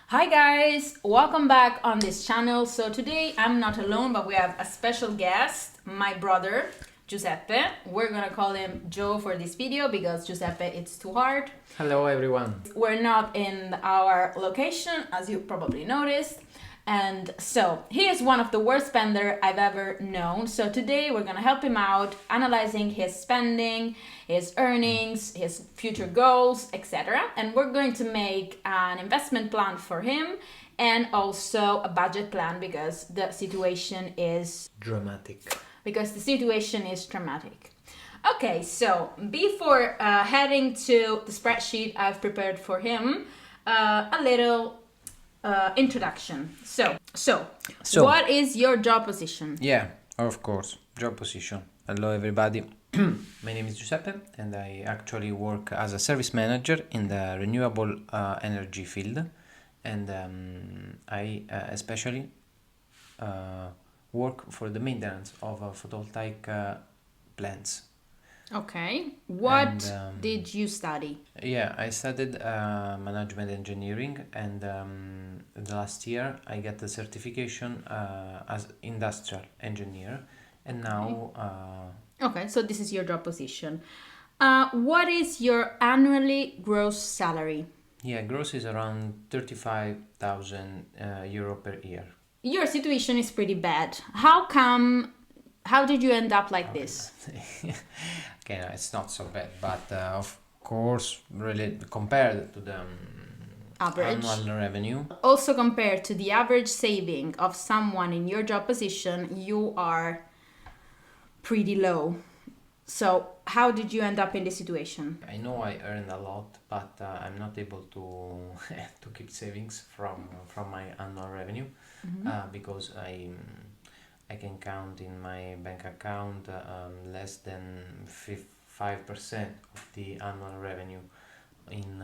Hi guys, welcome back on this channel. So today I'm not alone, but we have a special guest, my brother Giuseppe. We're gonna call him Joe for this video because Giuseppe it's too hard. Hello everyone. We're not in our location, as you probably noticed. And so he is one of the worst spender I've ever known. So today we're gonna help him out, analyzing his spending, his earnings, his future goals, etc. And we're going to make an investment plan for him and also a budget plan because the situation is Dramatic. dramatic. Okay, so before heading to the spreadsheet I've prepared for him, a little introduction. So, what is your job position? Yeah, of course. Job position. Hello everybody. My name is Giuseppe and I actually work as a service manager in the renewable energy field, and I especially work for the maintenance of photovoltaic plants. Okay. What And, did you study? Yeah, I studied management engineering, and the last year I got the certification as industrial engineer, and now Okay, so this is your job position. What is your annually gross salary? yeah, gross is around 35,000 euro per year. Your situation is pretty bad. How did you end up like this? Okay, no, it's not so bad, but of course, really compared to the Average. annual revenue, Also compared to the average saving of someone in your job position, you are pretty low. So how did you end up in this situation? I know I earn a lot, but I'm not able to to keep savings from my annual revenue because I can count in my bank account less than 5% of the annual revenue in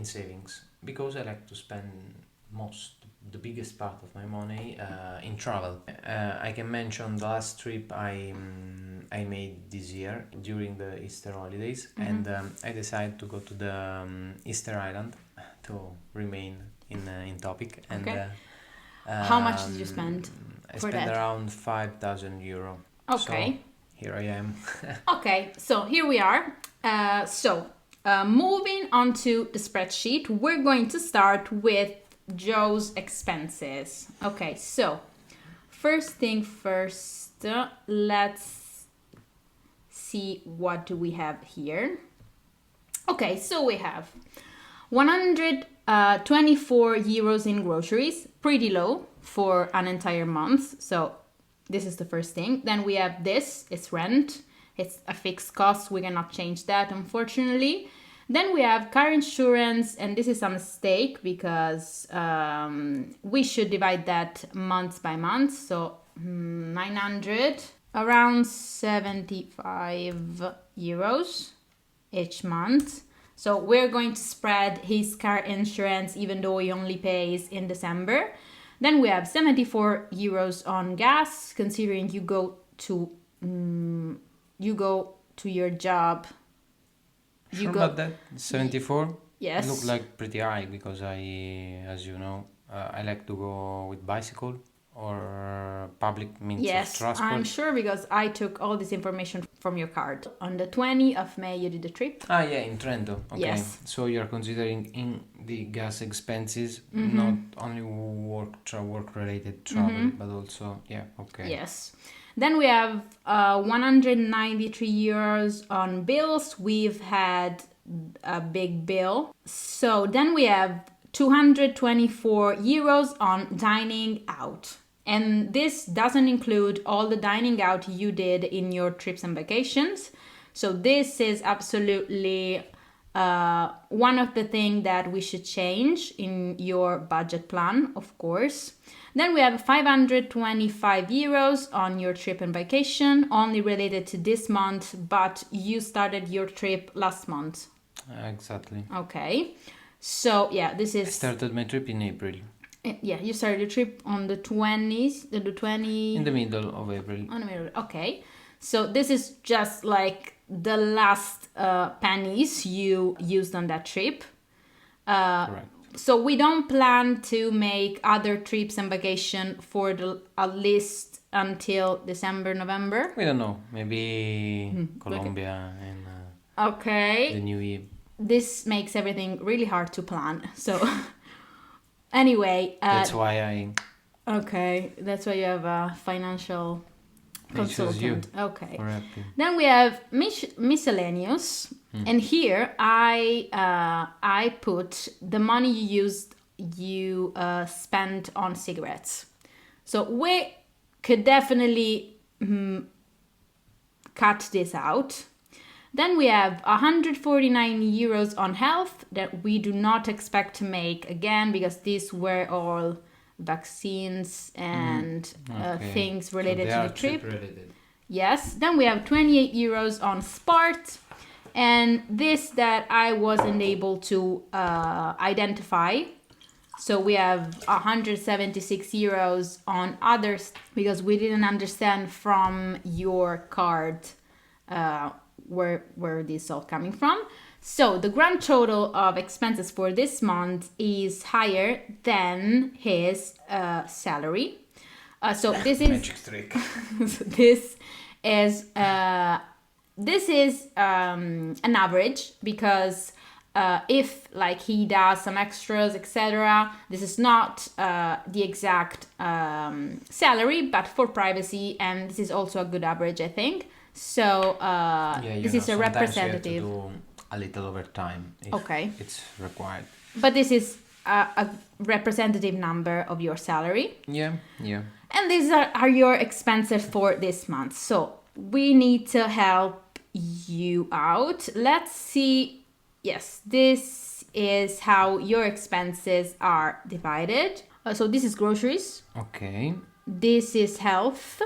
savings, because I like to spend the biggest part of my money in travel. I can mention the last trip I made this year during the Easter holidays, and I decided to go to the Easter Island to remain in topic. And Okay. How much did you spend I for spent that? around 5,000 euro. Okay. So here I am. Okay, so here we are. Moving on to the spreadsheet, we're going to start with Joe's expenses. Okay, so first thing first, let's see what do we have here. Okay, so we have 124 euros in groceries, pretty low for an entire month. So this is the first thing. Then we have this, it's rent. It's a fixed cost. We cannot change that, unfortunately. Then we have car insurance, and this is a mistake because we should divide that month by month. So 900, around 75 euros each month. So we're going to spread his car insurance even though he only pays in December. Then we have 74 euros on gas, considering you go to your job. Sure about that? 74? Yes. Look like pretty high because as you know, I like to go with bicycle or public means of Yes, transport. I'm sure because I took all this information from your card. On the 20th of May, you did the trip. Ah, yeah, in Trento. Okay. Yes. So you're considering in the gas expenses, not only work related travel, but also, yeah, okay. Yes. Then we have 193 euros on bills. We've had a big bill. So then we have 224 euros on dining out. And this doesn't include all the dining out you did in your trips and vacations. So this is absolutely one of the things that we should change in your budget plan, of course. Then we have 525 euros on your trip and vacation, only related to this month, but you started your trip last month. Exactly. Okay. So yeah, this I is... started my trip in April. Yeah, you started your trip on the 20th, the 20... In the middle of April. On the middle, okay. So this is just like the last pennies you used on that trip. Correct. So we don't plan to make other trips and vacation for at least until December, November. We don't know. Maybe Colombia and Okay. the New Year. This makes everything really hard to plan. So anyway. That's why I... Okay, that's why you have a financial consultant. Okay. For happy. Then we have miscellaneous, and here I put the money you spent on cigarettes. So we could definitely cut this out. Then we have 149 euros on health that we do not expect to make again because these were all vaccines and things related to the trip. Related. Yes. Then we have 28 euros on sport, and this that I wasn't able to identify. So we have 176 euros on others because we didn't understand from your card where this is all coming from. So the grand total of expenses for this month is higher than his salary. So this is magic trick. This is an average because if like he does some extras, etc., this is not the exact salary, but for privacy, and this is also a good average, I think. So this is a representative. You have to do a little overtime if it's required. But this is a representative number of your salary. Yeah. And these are your expenses for this month. So we need to help you out. Let's see. Yes, this is how your expenses are divided. So this is groceries. Okay. This is health.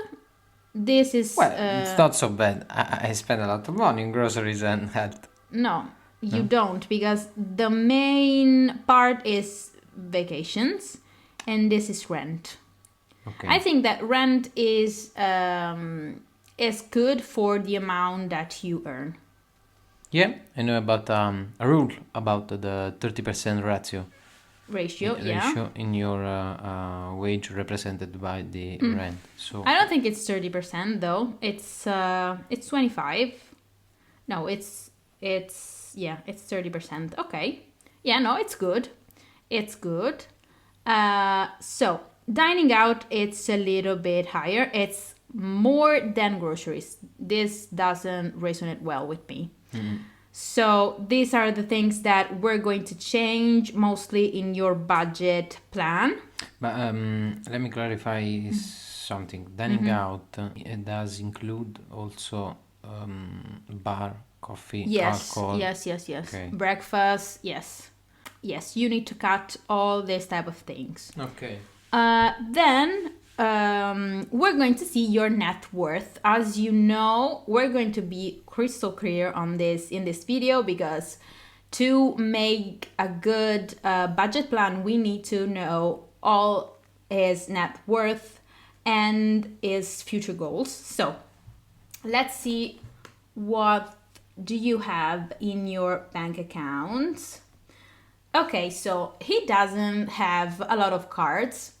This is... it's not so bad. I spend a lot of money in groceries and health. No, you don't, because the main part is vacations and this is rent. Okay. I think that rent is good for the amount that you earn. Yeah, I know about a rule about the 30% Ratio in your wage represented by the rent. So I don't think it's 30% though. It's 25. No, it's 30%. Okay. Yeah, no, it's good. It's good. So dining out, it's a little bit higher. It's more than groceries. This doesn't resonate well with me. Mm-hmm. So these are the things that we're going to change mostly in your budget plan. But let me clarify something. Dining out it does include also bar, coffee, alcohol. Yes. Okay. Breakfast, yes. You need to cut all these type of things. Okay. Then we're going to see your net worth. As you know, we're going to be crystal clear on this in this video because to make a good budget plan, we need to know all his net worth and his future goals. So let's see, what do you have in your bank accounts? Okay, so he doesn't have a lot of cards.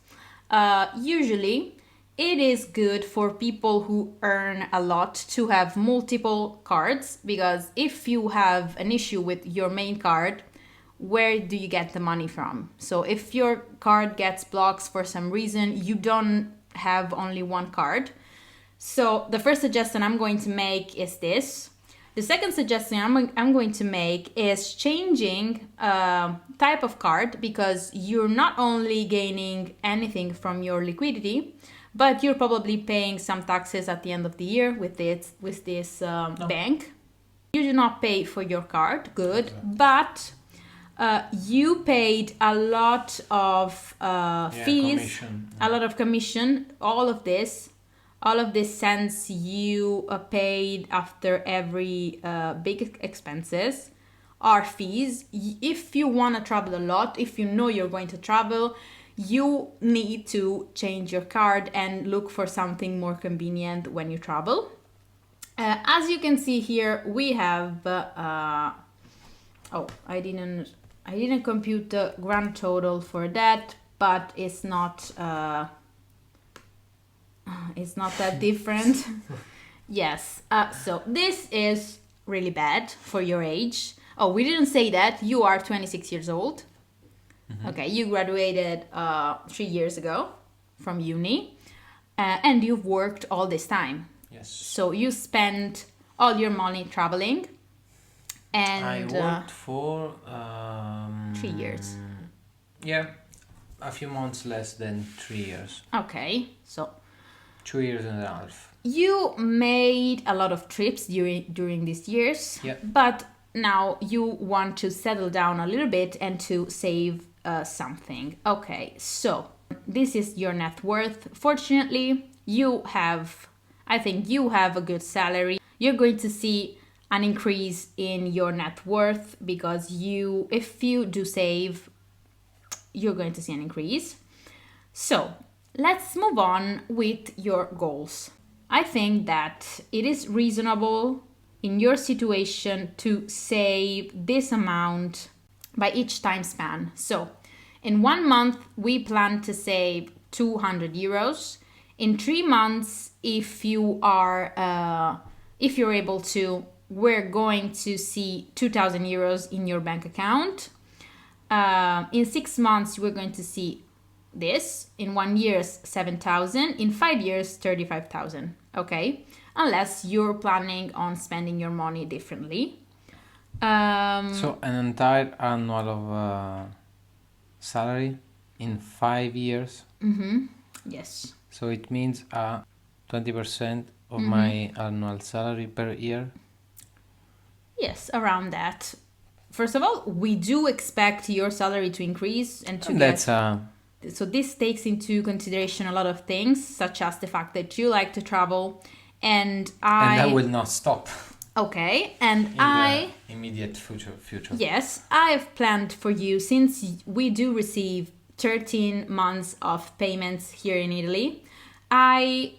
Usually it is good for people who earn a lot to have multiple cards, because if you have an issue with your main card, where do you get the money from? So if your card gets blocked for some reason, you don't have only one card. So the first suggestion I'm going to make is this. The second suggestion I'm going to make is changing type of card, because you're not only gaining anything from your liquidity, but you're probably paying some taxes at the end of the year with this bank. You do not pay for your card, good, but you paid a lot of fees, commission. a lot of commission, all of this cents you paid after every big expenses are fees. If you want to travel a lot, if you know you're going to travel, you need to change your card and look for something more convenient when you travel. As you can see here, we have I didn't I didn't compute the grand total for that, but it's not that different. Yes. So this is really bad for your age. Oh, we didn't say that. You are 26 years old. Okay, you graduated 3 years ago from uni, and you've worked all this time. Yes. So you spent all your money traveling, and I worked for 3 years. Yeah, a few months less than 3 years. Okay, so 2 years and a half. you made a lot of trips during these years, Yeah. but now you want to settle down a little bit and to save something. Okay, so this is your net worth. Fortunately, I think you have a good salary. You're going to see an increase in your net worth because if you do save, you're going to see an increase. So let's move on with your goals. I think that it is reasonable in your situation to save this amount by each time span. So in 1 month, we plan to save 200 euros. In 3 months, if you're able to, we're going to see 2,000 euros in your bank account. In 6 months, we're going to see this. In 1 year, 7,000. In 5 years, 35,000. Okay, unless you're planning on spending your money differently. So an entire annual of salary in 5 years. Yes. So it means 20% of my annual salary per year. Yes, around that. First of all, we do expect your salary to increase and to That's So this takes into consideration a lot of things, such as the fact that you like to travel, and that will not stop. Okay, and in the immediate future. Yes, I've planned for you, since we do receive 13 months of payments here in Italy. I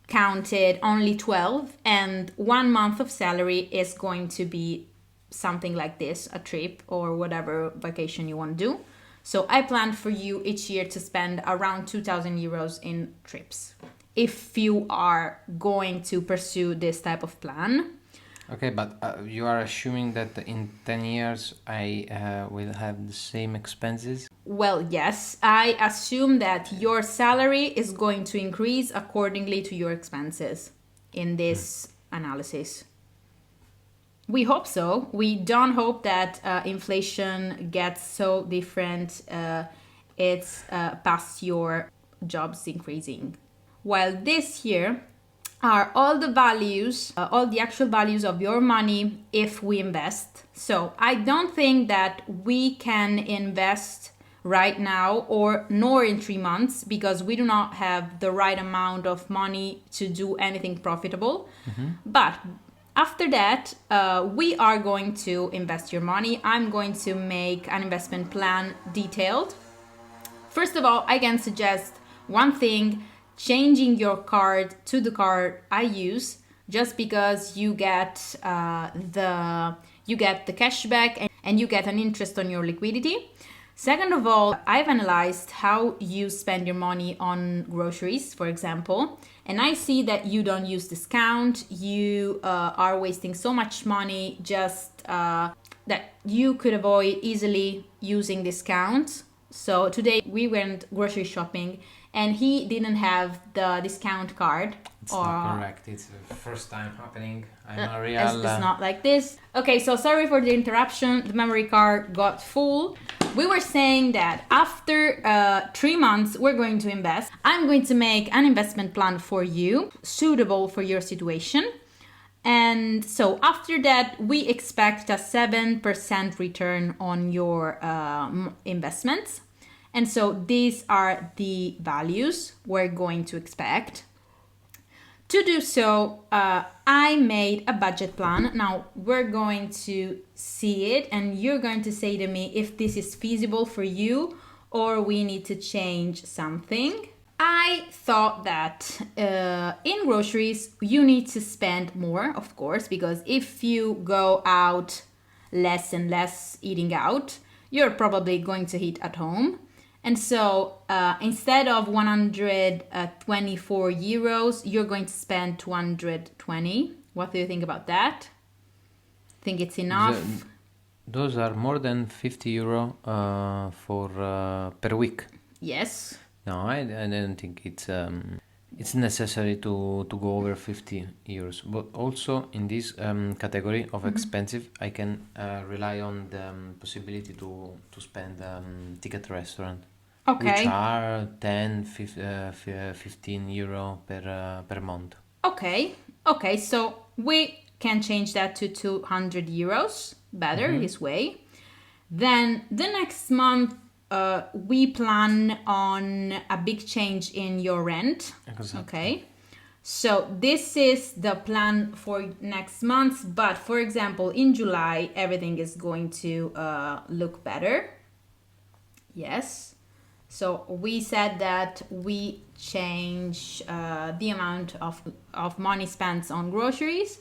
counted only 12, and 1 month of salary is going to be something like this, a trip or whatever vacation you want to do. So I planned for you each year to spend around 2,000 euros in trips, if you are going to pursue this type of plan. Okay, but you are assuming that in 10 years I will have the same expenses? Well, yes, I assume that your salary is going to increase accordingly to your expenses in this analysis. We hope so. We don't hope that inflation gets so different. It's past your jobs increasing. While this here are all the values, all the actual values of your money if we invest. So I don't think that we can invest right now nor in 3 months, because we do not have the right amount of money to do anything profitable. But after that, we are going to invest your money. I'm going to make an investment plan detailed. First of all, I can suggest one thing: changing your card to the card I use, just because you get the cashback and you get an interest on your liquidity. Second of all, I've analyzed how you spend your money on groceries, for example, and I see that you don't use discount. You are wasting so much money just that you could avoid easily using discounts. So today we went grocery shopping and he didn't have the discount card. It's not correct. It's the first time happening. I'm a real... It's not like this. Okay, so sorry for the interruption. The memory card got full. We were saying that after 3 months, we're going to invest. I'm going to make an investment plan for you, suitable for your situation. And so after that, we expect a 7% return on your investments. And so these are the values we're going to expect. To do so, I made a budget plan. Now we're going to see it and you're going to say to me if this is feasible for you or we need to change something. I thought that in groceries, you need to spend more, of course, because if you go out less and less eating out, you're probably going to eat at home. And so instead of 124 euros, you're going to spend 220. What do you think about that? Think it's enough? Those are more than 50 euro for per week. Yes. No, I don't think it's necessary to go over 50 euros. But also in this category of expensive, I can rely on the possibility to spend ticket restaurant. Okay. Which are 10, 15 euro per month. Okay. Okay, so we can change that to 200 euros. Better this way. Then the next month, we plan on a big change in your rent. Exactly. Okay. So this is the plan for next month. But for example, in July, everything is going to look better. Yes. So we said that we change the amount of money spent on groceries.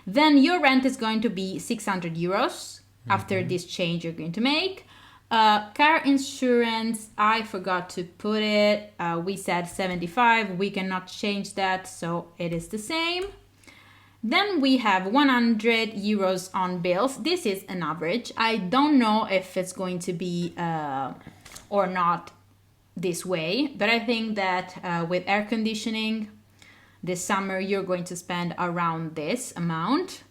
Then your rent is going to be 600 euros after this change you're going to make. Car insurance, I forgot to put it. We said 75. We cannot change that, so it is the same. Then we have 100 euros on bills. This is an average. I don't know if it's going to be or not this way, but I think that with air conditioning this summer you're going to spend around this amount.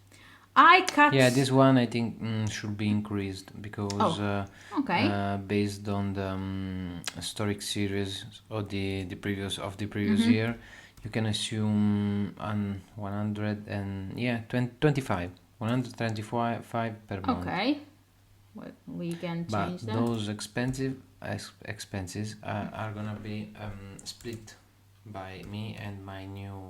Yeah, this one I think should be increased because okay. Based on the historic series of the previous year, you can assume 125 per month. Okay, well, we can change that. Those expenses are gonna be split by me and my new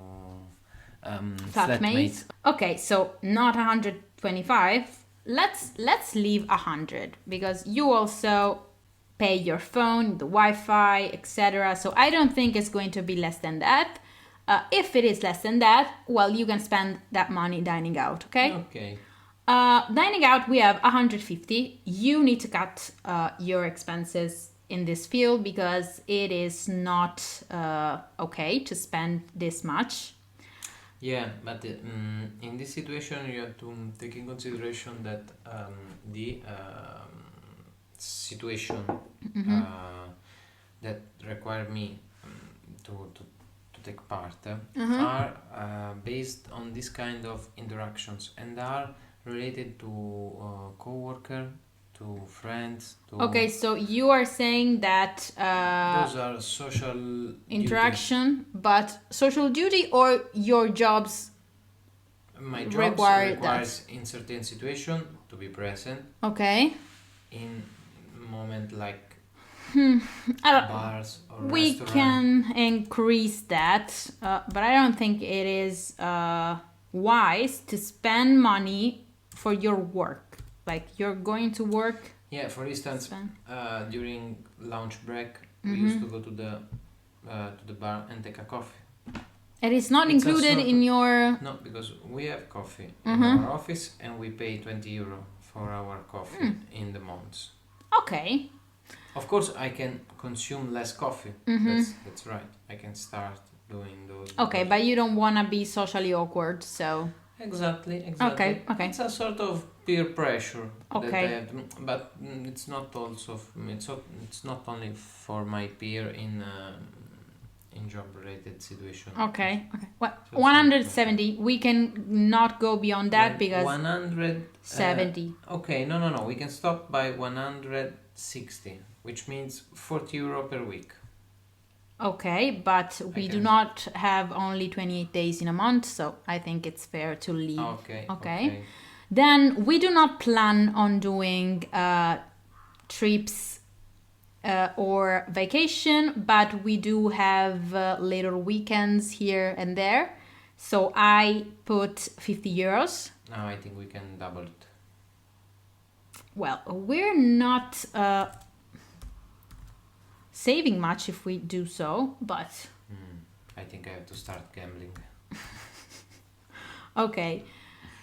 flatmate. Okay, so not 125. Let's leave 100 because you also pay your phone, the Wi-Fi, etc. So I don't think it's going to be less than that. If it is less than that, well, you can spend that money dining out. Okay. Okay. Dining out, we have 150. You need to cut your expenses in this field because it is not okay to spend this much. Yeah, but in this situation, you have to take in consideration that the situation that require me to take part are based on this kind of interactions and are related to co-worker, to friends. Okay, so you are saying that those are social interaction, duties. But social duty or your jobs. My job requires in certain situation to be present. Okay. In moment like bars or we restaurant. Can increase that, but I don't think it is wise to spend money for your work. Like you're going to work. Yeah, for instance, during lunch break, we used to go to the bar and take a coffee. It is not included in your. No, because we have coffee in our office and we pay 20 euro for our coffee in the months. Okay. Of course, I can consume less coffee. That's right. I can start doing those. Okay, but you don't want to be socially awkward, so. Exactly. Okay. It's a sort of peer pressure. Okay. That I have to, but it's not also. It's not only for my peer in job-related situation. Okay. Well, 170. We can not go beyond that because 170. Okay, no. We can stop by 160, which means 40 euro per week. Okay, but we do not have only 28 days in a month, so I think it's fair to leave. Okay. Then we do not plan on doing trips or vacation, but we do have little weekends here and there. So I put 50 euros. Now I think we can double it. Well, we're not saving much if we do so, but... I think I have to start gambling. Okay.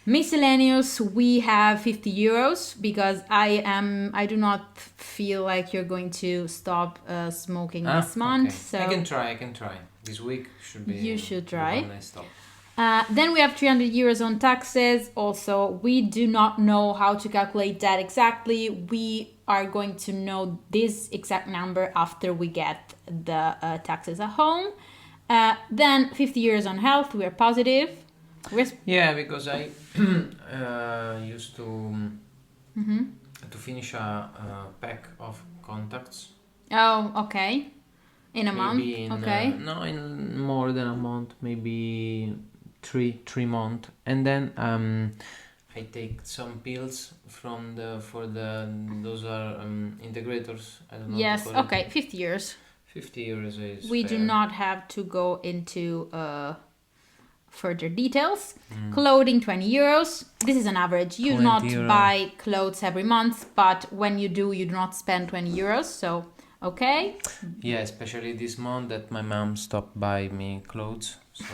Miscellaneous, we have 50 euros because I do not feel like you're going to stop smoking this month. Okay. So I can try. This week should be. You should the try. one I stop. Then we have 300 euros on taxes. Also, we do not know how to calculate that exactly. We are going to know this exact number after we get the taxes at home. Then 50 euros on health. We are positive. Yeah, because I used to finish a pack of contacts. Oh, okay. In a month? Okay. No, in more than a month, maybe three months, and then I take some pills from those are integrators. I don't know. Yes. How to call Okay. it. 50 years. 50 euros is. We do fair. not have to go into further details. Clothing, 20 euros. This is an average. You do 20 not euro. buy clothes every month, but when you do, you do not spend 20 euros. So, okay. Yeah, especially this month that my mom stopped buying me clothes. So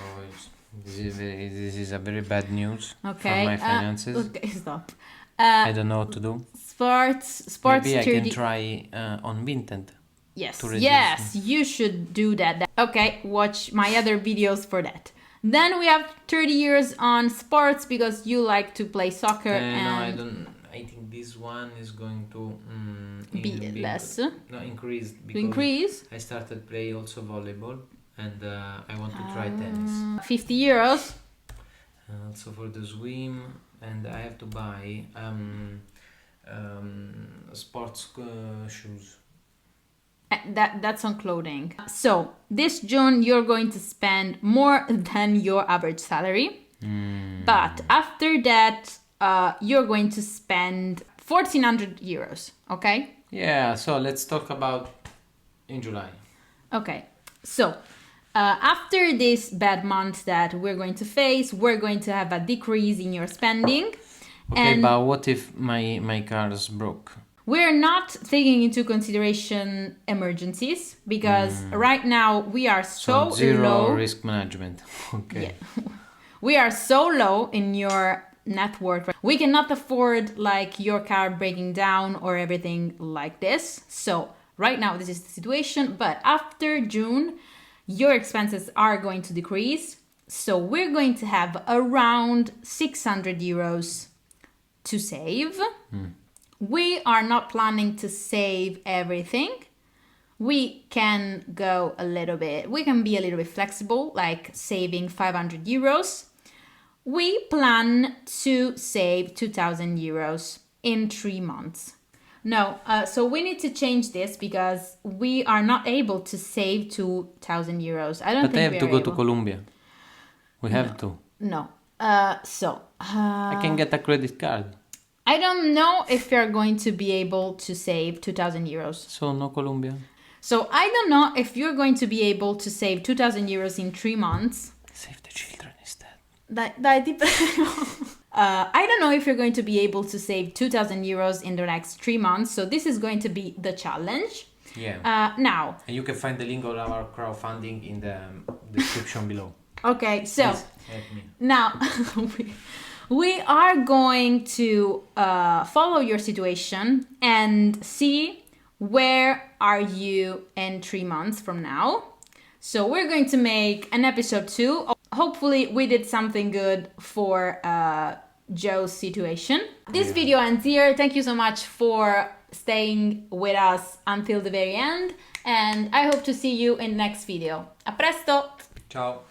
this is a very bad news Okay. for my finances. Okay, stop. I don't know what to do. Sports Maybe I 30. can try on Vinted. Yes, to reduce yes, you should do that. Okay, watch my other videos for that. Then we have 30 years on sports because you like to play soccer No, and I don't. I think this one is going to be less. No, increase To because increase. I started play also volleyball and I want to try tennis. 50 euros. Also for the swim, and I have to buy sports shoes. That's on clothing. So this June you're going to spend more than your average salary. But after that you're going to spend 1,400 euros. Okay? Yeah, so let's talk about in July. Okay, so after this bad month that we're going to face, we're going to have a decrease in your spending. Okay, and but what if my car is broke? we're not taking into consideration emergencies because right now we are so zero low. risk management. Okay. Yeah. We are so low in your net worth. We cannot afford like your car breaking down or everything like this. So right now this is the situation, but after June your expenses are going to decrease. So we're going to have around 600 euros to save. We are not planning to save everything. We can go a little bit, we can be a little bit flexible, like saving 500 euros. We plan to save 2,000 euros in 3 months. No, so we need to change this because we are not able to save 2,000 euros. I don't But I think have we to are go able. to Colombia. We have to. No. I can get a credit card. I don't know if you're going to be able to save 2,000 euros. So no Colombia. So I don't know if you're going to be able to save 2,000 euros in 3 months. Save the children instead. I don't know if you're going to be able to save 2,000 euros in the next 3 months. So this is going to be the challenge. Yeah. Now. And you can find the link of our crowdfunding in the description below. Okay, so Please help me. now we are going to follow your situation and see where are you in 3 months from now. So we're going to make an episode 2. Hopefully we did something good for Joe's situation. This video ends here. Thank you so much for staying with us until the very end, and I hope to see you in the next video. A presto! Ciao.